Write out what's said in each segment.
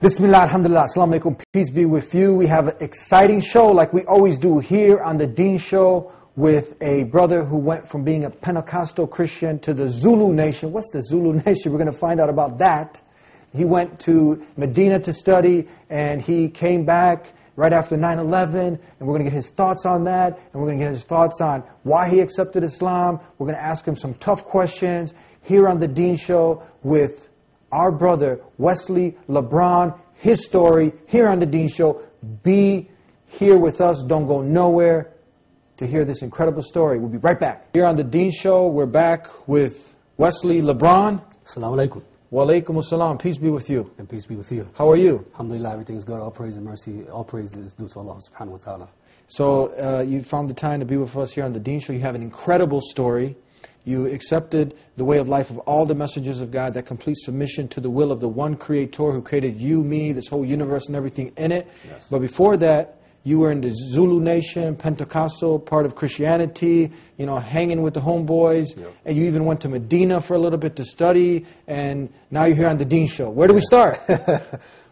Bismillah, alhamdulillah, assalamu alaikum, peace be with you. We have an exciting show like we always do here on the Deen Show with a brother who went from being a Pentecostal Christian to the Zulu Nation. What's the Zulu Nation? We're going to find out about that. He went to Medina to study and he came back right after 9/11, and we're going to get his thoughts on that, and we're going to get his thoughts on why he accepted Islam. We're going to ask him some tough questions here on the Deen Show with our brother, Wesley Lebron, his story, here on the Deen Show. Be here with us. Don't go nowhere to hear this incredible story. We'll be right back. Here on the Deen Show, we're back with Wesley Lebron. Assalamu alaikum. Wa alaikum assalam. Peace be with you. And peace be with you. How are you? Alhamdulillah, everything is good. All praise and mercy, all praise is due to Allah subhanahu wa ta'ala. So you found the time to be with us here on the Deen Show. You have an incredible story. You accepted the way of life of all the messengers of God, that complete submission to the will of the one Creator who created you, me, this whole universe and everything in it. Yes. But before that, you were in the Zulu Nation, Pentecostal, part of Christianity, you know, hanging with the homeboys. Yep. And you even went to Medina for a little bit to study. And now you're here on the Deen Show. Where do we start?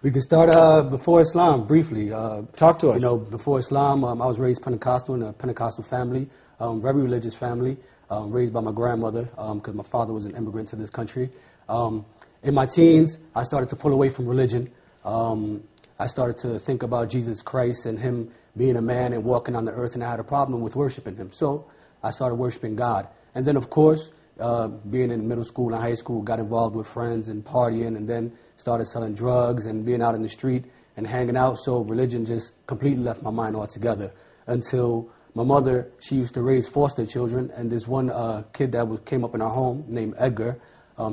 We can start before Islam, briefly. Talk to us. You know, before Islam, I was raised Pentecostal in a Pentecostal family, very religious family. Raised by my grandmother because my father was an immigrant to this country. In my teens, I started to pull away from religion. I started to think about Jesus Christ and Him being a man and walking on the earth, and I had a problem with worshiping Him. So I started worshiping God. And then, of course, being in middle school and high school, got involved with friends and partying, and then started selling drugs and being out in the street and hanging out. So religion just completely left my mind altogether until my mother, she used to raise foster children, and this one kid that came up in our home named Edgar,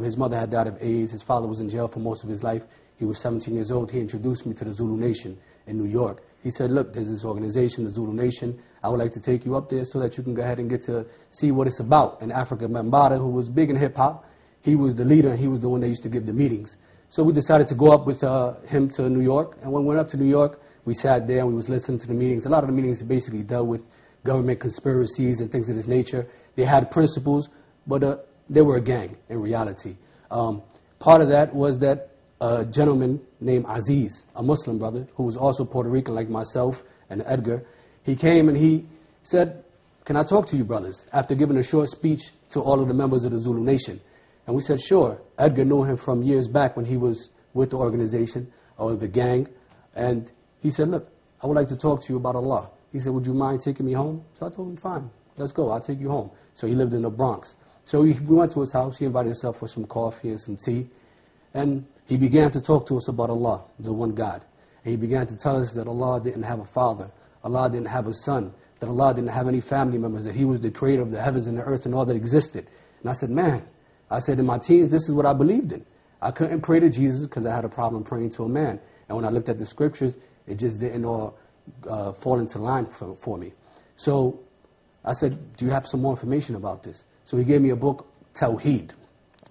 his mother had died of AIDS. His father was in jail for most of his life. He was 17 years old. He introduced me to the Zulu Nation in New York. He said, look, there's this organization, the Zulu Nation. I would like to take you up there so that you can go ahead and get to see what it's about. And Africa Mbata, who was big in hip-hop, he was the leader, and he was the one that used to give the meetings. So we decided to go up with him to New York. And when we went up to New York, we sat there and we was listening to the meetings. A lot of the meetings basically dealt with government conspiracies and things of this nature. They had principles, but they were a gang in reality. Part of that was that a gentleman named Aziz, a Muslim brother, who was also Puerto Rican like myself and Edgar, he came and he said, can I talk to you brothers? After giving a short speech to all of the members of the Zulu Nation. And we said, sure. Edgar knew him from years back when he was with the organization or the gang. And he said, look, I would like to talk to you about Allah. He said, would you mind taking me home? So I told him, fine, let's go, I'll take you home. So he lived in the Bronx. So we went to his house, he invited himself for some coffee and some tea, and he began to talk to us about Allah, the one God. And he began to tell us that Allah didn't have a father, Allah didn't have a son, that Allah didn't have any family members, that He was the creator of the heavens and the earth and all that existed. And I said, man, I said, in my teens, this is what I believed in. I couldn't pray to Jesus because I had a problem praying to a man. And when I looked at the scriptures, it just didn't all fall into line for me. So I said, do you have some more information about this? So he gave me a book, Tawheed,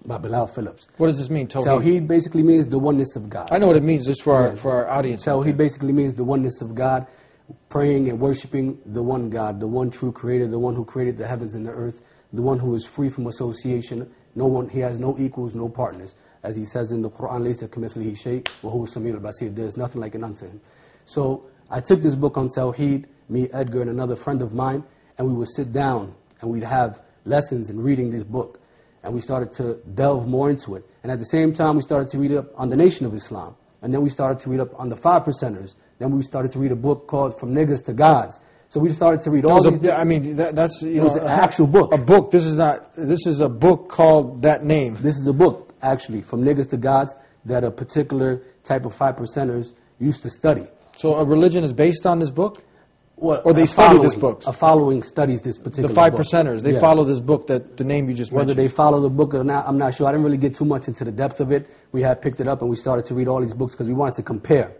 by Bilal Phillips. What does this mean, Tawheed? Tawheed basically means the oneness of God. I know what it means, just for our audience. Tawheed basically means the oneness of God, praying and worshiping the one God, the one true creator, the one who created the heavens and the earth, the one who is free from association. No one, He has no equals, no partners. As He says in the Quran, لَيْسَ كَمِثْلِهِ شَيْءٌ وَهُوَ السَّمِيعُ الْبَصِيرُ. There's nothing like it unto Him. So I took this book on Tawheed, me, Edgar, and another friend of mine, and we would sit down and we'd have lessons in reading this book. And we started to delve more into it. And at the same time, we started to read up on the Nation of Islam. And then we started to read up on the 5%ers. Then we started to read a book called From Niggas to Gods. So we started to read all these. I mean, that's, you know, it was an actual book. A book. This is a book called that name. This is a book, actually, From Niggas to Gods, that a particular type of 5%ers used to study. So a religion is based on this book? Well, or they study this book? A following studies this particular book. The 5%ers, they follow this book, that the name you just mentioned. Whether they follow the book or not, I'm not sure. I didn't really get too much into the depth of it. We had picked it up and we started to read all these books because we wanted to compare.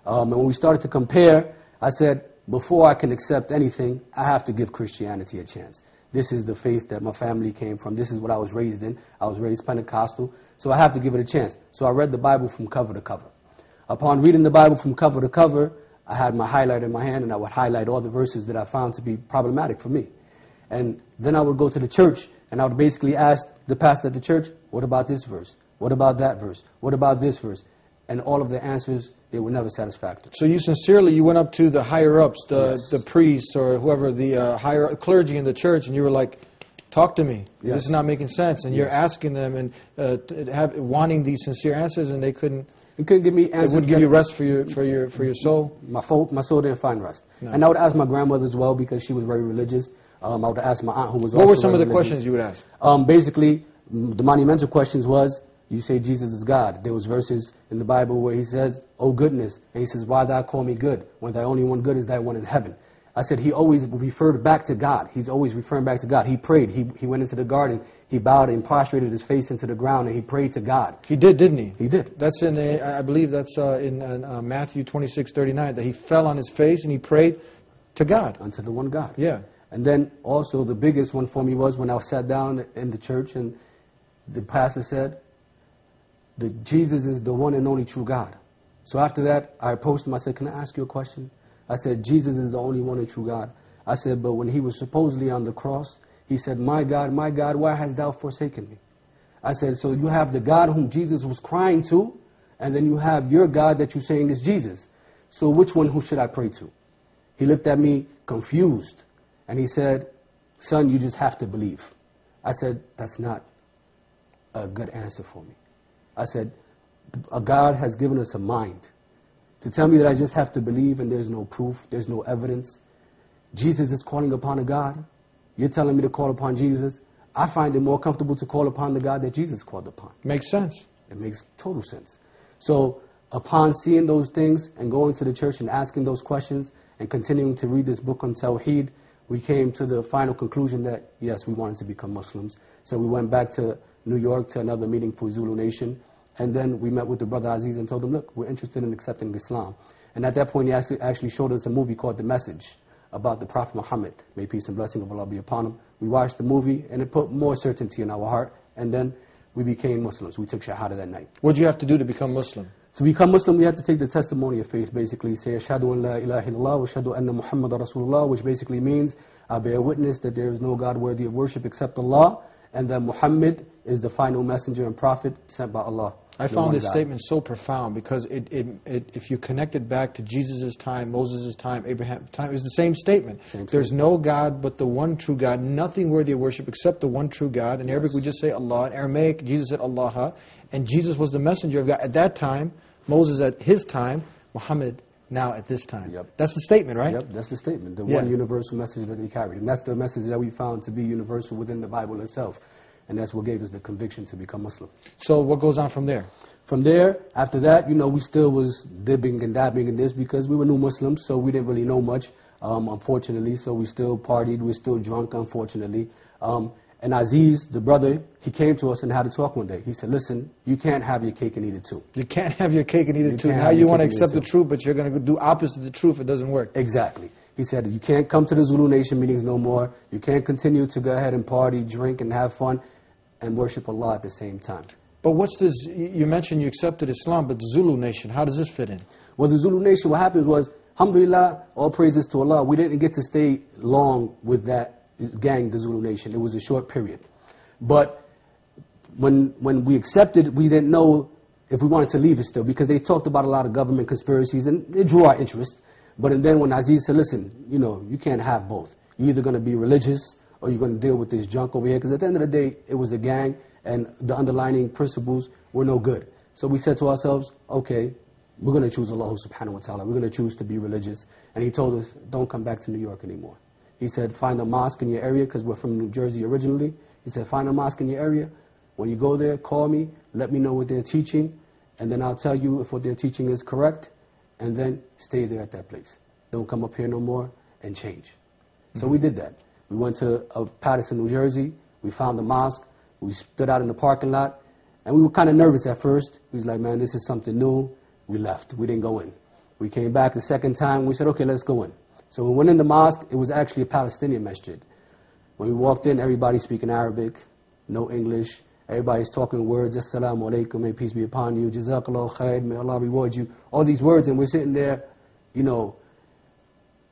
And when we started to compare, I said, before I can accept anything, I have to give Christianity a chance. This is the faith that my family came from. This is what I was raised in. I was raised Pentecostal, so I have to give it a chance. So I read the Bible from cover to cover. Upon reading the Bible from cover to cover, I had my highlighter in my hand, and I would highlight all the verses that I found to be problematic for me. And then I would go to the church, and I would basically ask the pastor at the church, what about this verse? What about that verse? What about this verse? and all of the answers, they were never satisfactory. So you went up to the higher-ups, Yes. the priests or whoever, the higher clergy in the church, and you were like, talk to me. Yes. This is not making sense. And you're asking them and wanting these sincere answers, and they couldn't. They couldn't give me answers. They wouldn't give you rest for your soul. My soul didn't find rest. No. And I would ask my grandmother as well because she was very religious. I would ask my aunt who was What also were some of the very religious. questions you would ask? Basically, the monumental questions was, you say Jesus is God. There was verses in the Bible where he says, oh goodness. And he says, why thou call me good, when thy only one good is thy one in heaven. I said he always referred back to God. He's always referring back to God. He prayed. He went into the garden. He bowed and prostrated his face into the ground, and he prayed to God. He did, didn't he? He did. That's I believe that's in Matthew 26:39, that he fell on his face and he prayed to God. Unto the one God. Yeah. And then also the biggest one for me was when I sat down in the church and the pastor said, that Jesus is the one and only true God. So after that, I approached him. I said, can I ask you a question? I said, Jesus is the only one and true God. I said, but when he was supposedly on the cross, he said, my God, why hast thou forsaken me? I said, so you have the God whom Jesus was crying to, and then you have your God that you're saying is Jesus. So which one who should I pray to? He looked at me confused, and he said, son, you just have to believe. I said, that's not a good answer for me. I said, a God has given us a mind. To tell me that I just have to believe and there's no proof, there's no evidence. Jesus is calling upon a God. You're telling me to call upon Jesus. I find it more comfortable to call upon the God that Jesus called upon. Makes sense. It makes total sense. So upon seeing those things and going to the church and asking those questions and continuing to read this book on Tawheed, we came to the final conclusion that, yes, we wanted to become Muslims. So we went back to New York to another meeting for Zulu Nation. And then we met with the brother Aziz and told him, look, we're interested in accepting Islam. And at that point, he actually showed us a movie called The Message about the Prophet Muhammad. May peace and blessing of Allah be upon him. We watched the movie, and it put more certainty in our heart. And then we became Muslims. We took Shahada that night. What did you have to do to become Muslim? To become Muslim, we had to take the testimony of faith, basically. Say, Ashhadu an la ilaha illallah wa ashhadu anna Muhammadan Rasulullah, which basically means, I bear witness that there is no God worthy of worship except Allah, and that Muhammad is the final messenger and prophet sent by Allah. I found this statement so profound because if you connect it back to Jesus' time, Moses' time, Abraham's time, it was the same statement. There's no God but the one true God, nothing worthy of worship except the one true God. In Arabic we just say Allah. In Aramaic, Jesus said Allah. And Jesus was the messenger of God at that time, Moses at his time, Muhammad now at this time. Yep. That's the statement, right? Yep, that's the statement. The one universal message that he carried. And that's the message that we found to be universal within the Bible itself. And that's what gave us the conviction to become Muslim. So what goes on from there? From there, after that, we still was dipping and dabbing in this because we were new Muslims, so we didn't really know much, unfortunately. So we still partied, we were still drunk, unfortunately. And Aziz, the brother, he came to us and had a talk one day. He said, listen, you can't have your cake and eat it too. You can't have your cake and eat it too. Now you want to accept the truth, but you're going to do opposite of the truth. It doesn't work. Exactly. He said, you can't come to the Zulu Nation meetings no more. You can't continue to go ahead and party, drink, and have fun and worship Allah at the same time. But what's this? You mentioned you accepted Islam, but the Zulu Nation, how does this fit in? Well, the Zulu Nation, what happened was, alhamdulillah, all praises to Allah, we didn't get to stay long with that gang, the Zulu Nation. It was a short period. But when we accepted, we didn't know if we wanted to leave it still, because they talked about a lot of government conspiracies, and it drew our interest. But then when Aziz said, listen, you can't have both. You're either going to be religious or you're going to deal with this junk over here. Because at the end of the day, it was the gang, and the underlying principles were no good. So we said to ourselves, okay, we're going to choose Allah subhanahu wa ta'ala. We're going to choose to be religious. And he told us, don't come back to New York anymore. He said, find a mosque in your area, because we're from New Jersey originally. He said, find a mosque in your area. When you go there, call me, let me know what they're teaching, and then I'll tell you if what they're teaching is correct, and then stay there at that place. Don't come up here no more and change. So we did that. We went to Patterson, New Jersey. We found the mosque. We stood out in the parking lot, and we were kind of nervous at first. We was like, man, this is something new. We left. We didn't go in. We came back the second time. We said, okay, let's go in. So we went in the mosque. It was actually a Palestinian masjid. When we walked in, everybody speaking Arabic, no English. Everybody's talking words, Assalamu alaikum, may peace be upon you, Jazakallah khair, may Allah reward you. All these words, and we're sitting there,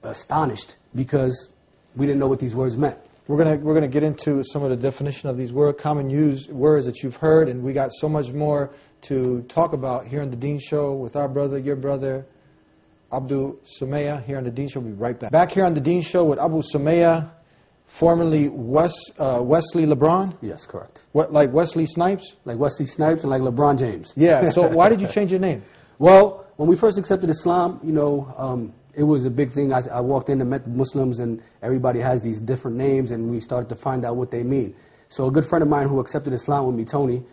astonished, because we didn't know what these words meant. We're gonna get into some of the definition of these common used words that you've heard, and we got so much more to talk about here on the Deen Show with our brother, your brother, Abu Sumaya, here on the Deen Show. We'll be right back. Back here on the Deen Show with Abu Sumaya, formerly Wesley Lebron? Yes, correct. What, like Wesley Snipes? Like Wesley Snipes and like LeBron James. Yeah, so why did you change your name? Well, when we first accepted Islam, you know, it was a big thing. I walked in and met Muslims, and everybody has these different names, and we started to find out what they mean. So a good friend of mine who accepted Islam with me, Tony,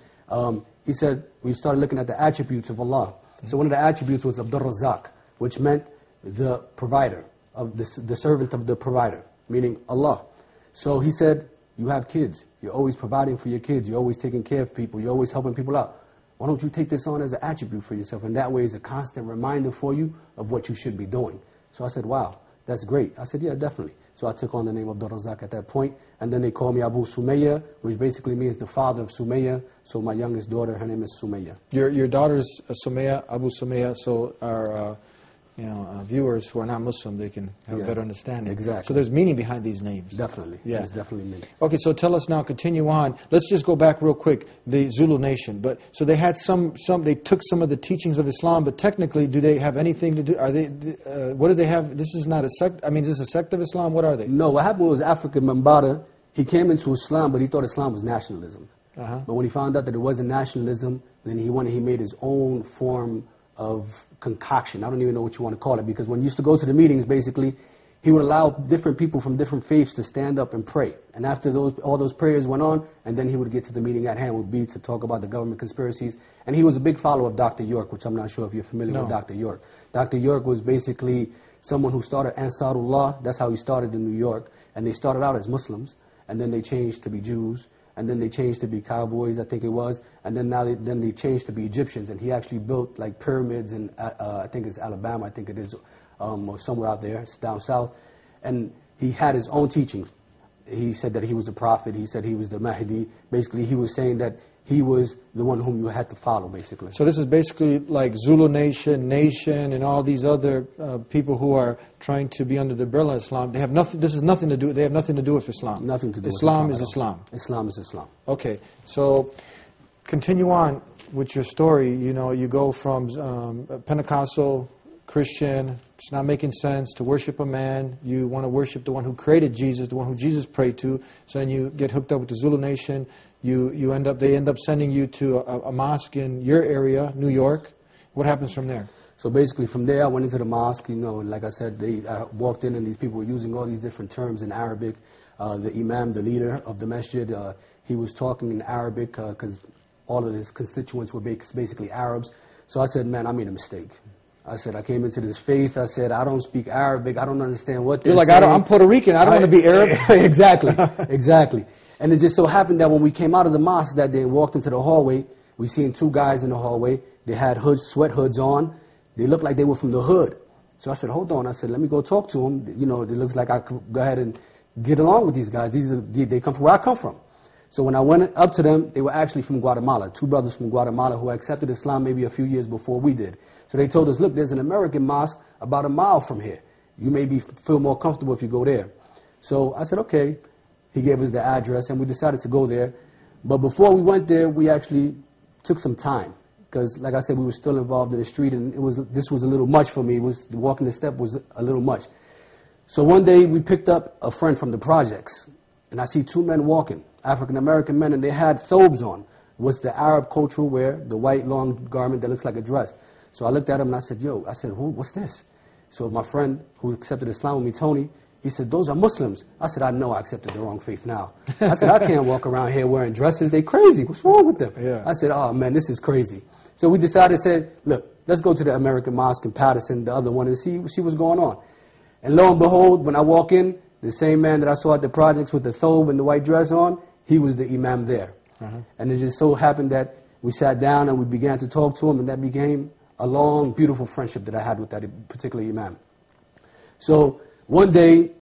he said, we started looking at the attributes of Allah. So one of the attributes was Abdur Razzaq, which meant the provider, of the servant of the provider, meaning Allah. So he said, you have kids. You're always providing for your kids. You're always taking care of people. You're always helping people out. Why don't you take this on as an attribute for yourself? And that way it's a constant reminder for you of what you should be doing. So I said, wow, that's great. I said, yeah, definitely. So I took on the name of Abdur Razzaq at that point. And then they called me Abu Sumaya, which basically means the father of Sumaya. So my youngest daughter, her name is Sumaya. Your daughter's Sumaya, Abu Sumaya, so our viewers who are not Muslim, they can have a better understanding. Exactly. So there's meaning behind these names. Definitely. Yeah. There's definitely meaning. Okay, so tell us now, continue on. Let's just go back real quick, the Zulu nation. But so they had they took some of the teachings of Islam, but technically, do they have anything to do? Are they? What do they have? This is not a sect. I mean, this is a sect of Islam. What are they? No, what happened was African Mambata, he came into Islam, but he thought Islam was nationalism. But when he found out that it wasn't nationalism, then he made his own form of concoction. I don't even know what you want to call it, because when he used to go to the meetings, basically, he would allow different people from different faiths to stand up and pray. And after all those prayers went on, and then he would get to the meeting at hand, would be to talk about the government conspiracies. And he was a big follower of Dr. York, which I'm not sure if you're familiar with Dr. York. Dr. York was basically someone who started Ansarullah. That's how he started in New York. And they started out as Muslims, and then they changed to be Jews, and then they changed to be cowboys, I think it was, and then they changed to be Egyptians, and he actually built like pyramids in, I think it's Alabama, I think it is, or somewhere out there, it's down south, and he had his own teachings. He said that he was a prophet, he said he was the Mahdi. Basically, he was saying that he was the one whom you had to follow, basically. So this is basically like Zulu Nation, and all these other people who are trying to be under the umbrella of Islam. They have nothing. This is nothing to do. They have nothing to do with Islam. Nothing to do. Islam with is Islam. Islam is Islam. Okay. So continue on with your story. You know, you go from Pentecostal Christian, it's not making sense to worship a man. You want to worship the one who created Jesus, the one who Jesus prayed to. So then you get hooked up with the Zulu Nation. They end up sending you to a mosque in your area, New York. What happens from there? So basically from there I went into the mosque, and like I said, I walked in and these people were using all these different terms in Arabic. The imam, the leader of the masjid, he was talking in Arabic because all of his constituents were basically Arabs. So I said, man, I made a mistake. I said, I came into this faith. I said, I don't speak Arabic. I don't understand what they're saying. I'm Puerto Rican. I don't want to be Arab. Exactly, exactly. And it just so happened that when we came out of the mosque that day and walked into the hallway, we seen two guys in the hallway. They had sweat hoods on. They looked like they were from the hood. So I said, hold on. I said, let me go talk to them. It looks like I could go ahead and get along with these guys. They come from where I come from. So when I went up to them, they were actually from Guatemala, two brothers from Guatemala who accepted Islam maybe a few years before we did. So they told us, look, there's an American mosque about a mile from here. You maybe feel more comfortable if you go there. So I said, okay. He gave us the address, and we decided to go there. But before we went there, we actually took some time. Because, like I said, we were still involved in the street, and this was a little much for me. Walking the step was a little much. So one day, we picked up a friend from the projects, and I see two men walking, African-American men, and they had thobes on. What's the Arab cultural wear, the white long garment that looks like a dress. So I looked at him, and I said, what's this? So my friend who accepted Islam with me, Tony, he said, those are Muslims. I said, I know I accepted the wrong faith now. I said, I can't walk around here wearing dresses. They crazy. What's wrong with them? Yeah. I said, oh, man, this is crazy. So we decided, look, let's go to the American Mosque in Patterson, the other one, and see what's going on. And lo and behold, when I walk in, the same man that I saw at the projects with the thobe and the white dress on, he was the imam there. And it just so happened that we sat down and we began to talk to him, and that became a long, beautiful friendship that I had with that particular imam. So one day,